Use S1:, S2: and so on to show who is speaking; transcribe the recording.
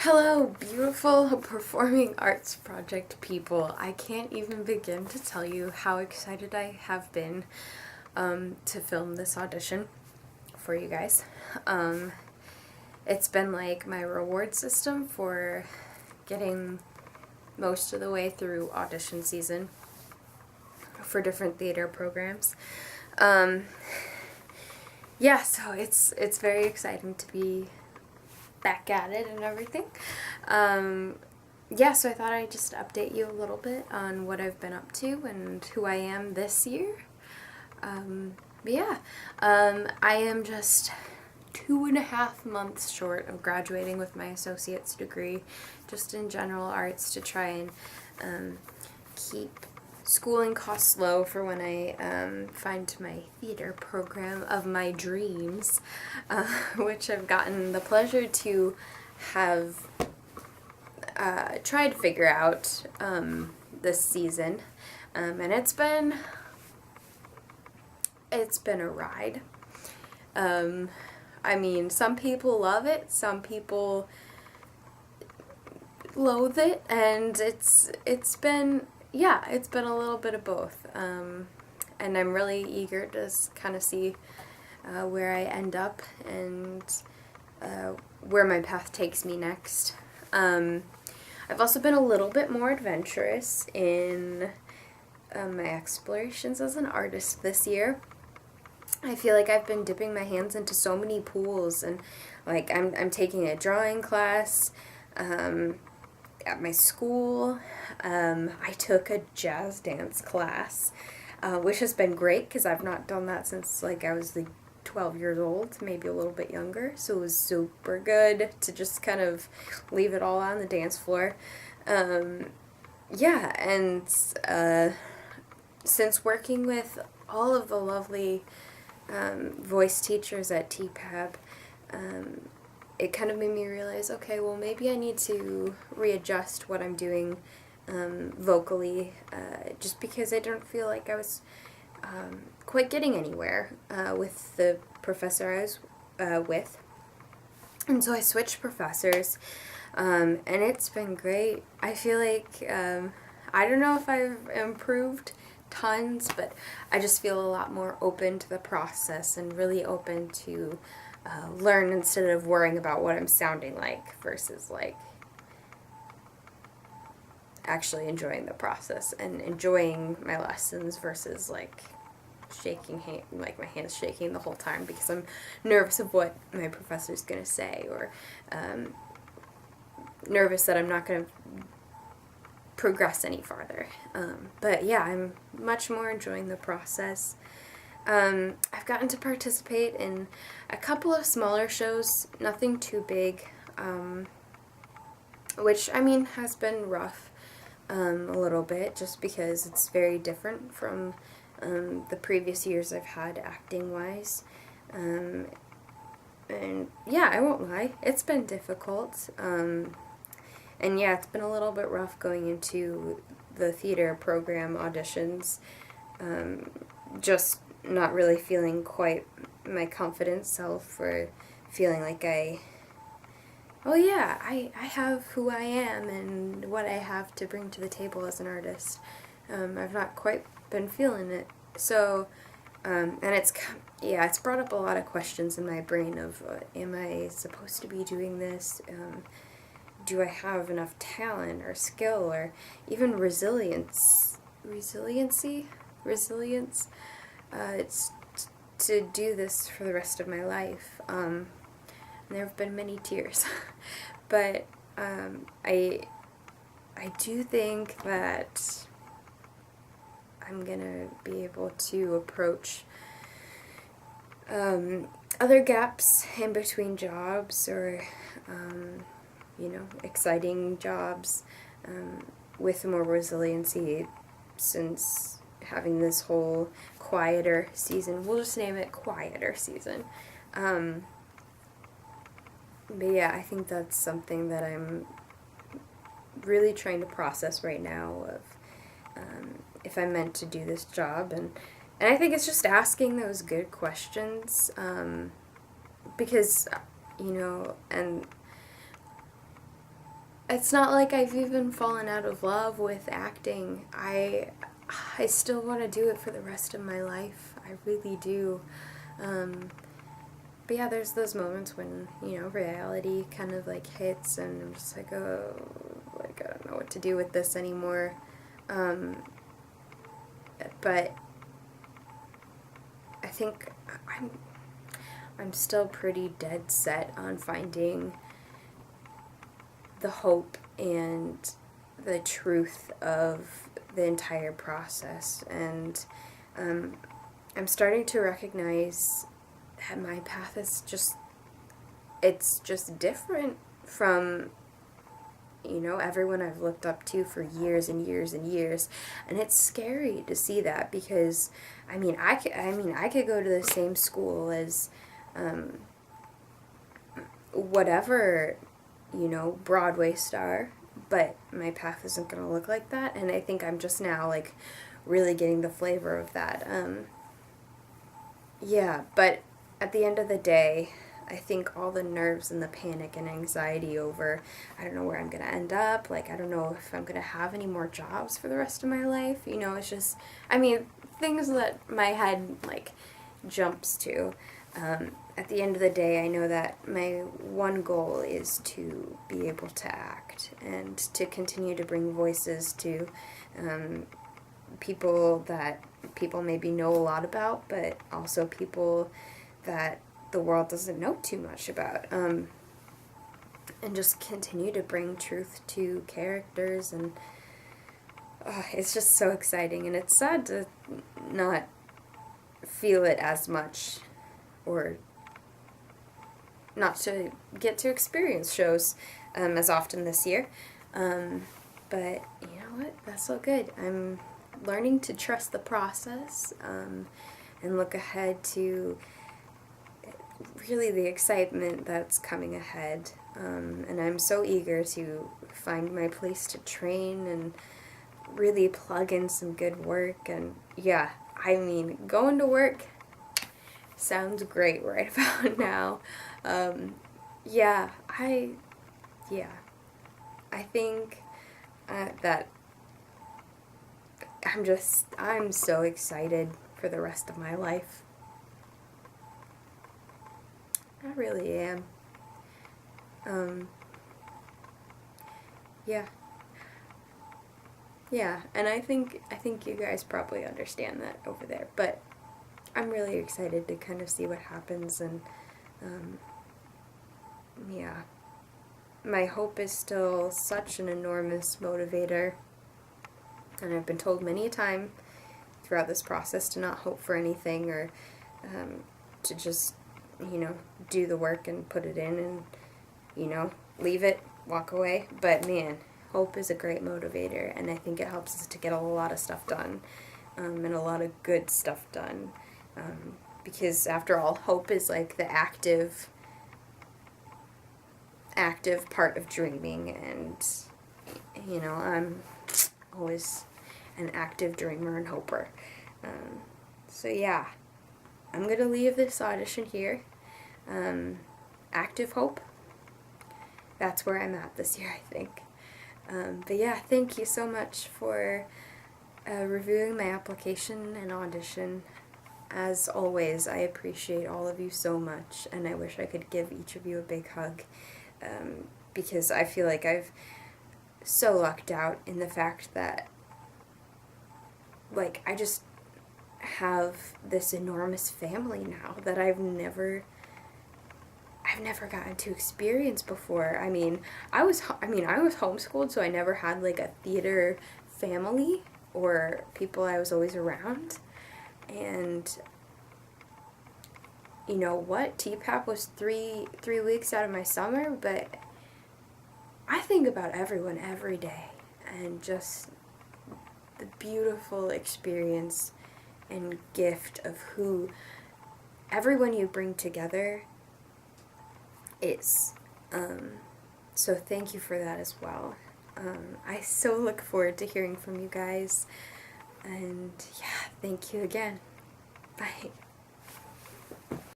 S1: Hello, beautiful performing arts project people. I can't even begin to tell you how excited I have been to film this audition for you guys. It's been like my reward system for getting most of the way through audition season for different theater programs. Yeah, so it's very exciting to be back at it and everything. Yeah, so I thought I'd just update you a little bit on what I've been up to and who I am this year. I am just 2.5 months short of graduating with my associate's degree, just in general arts, to try and keep schooling costs low for when I find my theater program of my dreams, which I've gotten the pleasure to have tried to figure out this season, and it's been a ride. I mean, some people love it, some people loathe it, and it's been a little bit of both, and I'm really eager to kind of see where I end up and where my path takes me next. I've also been a little bit more adventurous in my explorations as an artist this year. I feel like I've been dipping my hands into so many pools, and like I'm taking a drawing class at my school. I took a jazz dance class, which has been great because I've not done that since like I was like 12 years old, maybe a little bit younger, so it was super good to just kind of leave it all on the dance floor. Since working with all of the lovely voice teachers at TPAB, it kind of made me realize, okay, well, maybe I need to readjust what I'm doing vocally, just because I don't feel like I was quite getting anywhere with the professor I was with. And so I switched professors, and it's been great. I feel like, I don't know if I've improved tons, but I just feel a lot more open to the process and really open to learn instead of worrying about what I'm sounding like, versus like actually enjoying the process and enjoying my lessons versus like like my hands shaking the whole time because I'm nervous of what my professor's gonna say, or nervous that I'm not gonna progress any farther. But yeah, I'm much more enjoying the process. I've gotten to participate in a couple of smaller shows, nothing too big, which, I mean, has been rough a little bit, just because it's very different from the previous years I've had acting-wise. And yeah, I won't lie, it's been difficult. And yeah, it's been a little bit rough going into the theater program auditions, just not really feeling quite my confident self, or feeling like I have who I am and what I have to bring to the table as an artist. I've not quite been feeling it. So, and it's brought up a lot of questions in my brain of, am I supposed to be doing this? Do I have enough talent or skill or even resilience it's to do this for the rest of my life. And there have been many tears, but I do think that I'm gonna be able to approach other gaps in between jobs, or exciting jobs with more resiliency, since having this whole quieter season. We'll just name it quieter season. But yeah, I think that's something that I'm really trying to process right now, of if I'm meant to do this job, and I think it's just asking those good questions, because, and it's not like I've even fallen out of love with acting. I still want to do it for the rest of my life. I really do. But yeah, there's those moments when, reality kind of like hits and I'm just like, oh, like I don't know what to do with this anymore. But I think I'm still pretty dead set on finding the hope and the truth of the entire process. And I'm starting to recognize that my path is it's just different from, everyone I've looked up to for years and years and years. And it's scary to see that because, I could go to the same school as whatever, Broadway star, but my path isn't going to look like that. And I think I'm just now, like, really getting the flavor of that. Yeah, but at the end of the day, I think all the nerves and the panic and anxiety over, I don't know where I'm going to end up, like, I don't know if I'm going to have any more jobs for the rest of my life, it's just, things that my head, like, jumps to. At the end of the day, I know that my one goal is to be able to act and to continue to bring voices to people that people maybe know a lot about, but also people that the world doesn't know too much about. And just continue to bring truth to characters, and it's just so exciting, and it's sad to not feel it as much, or not to get to experience shows as often this year. But you know what? That's so good. I'm learning to trust the process and look ahead to really the excitement that's coming ahead. And I'm so eager to find my place to train and really plug in some good work. And yeah, going to work sounds great right about now. I think that I'm so excited for the rest of my life. I really am. Yeah. Yeah, and I think you guys probably understand that over there, but I'm really excited to kind of see what happens, and yeah. My hope is still such an enormous motivator, and I've been told many a time throughout this process to not hope for anything, or to just, do the work and put it in and, leave it, walk away. But man, hope is a great motivator, and I think it helps us to get a lot of stuff done, and a lot of good stuff done, because after all, hope is like the active part of dreaming, and I'm always an active dreamer and hoper. So yeah, I'm gonna leave this audition here. Active hope, that's where I'm at this year, I think. But yeah, thank you so much for reviewing my application and audition. As always, I appreciate all of you so much, and I wish I could give each of you a big hug, because I feel like I've so lucked out in the fact that, like, I just have this enormous family now that I've never gotten to experience before. I was homeschooled, so I never had like a theater family or people I was always around. And you know what? TPAP was three weeks out of my summer, but I think about everyone every day, and just the beautiful experience and gift of who everyone you bring together is. So thank you for that as well. I so look forward to hearing from you guys, and yeah, thank you again. Bye.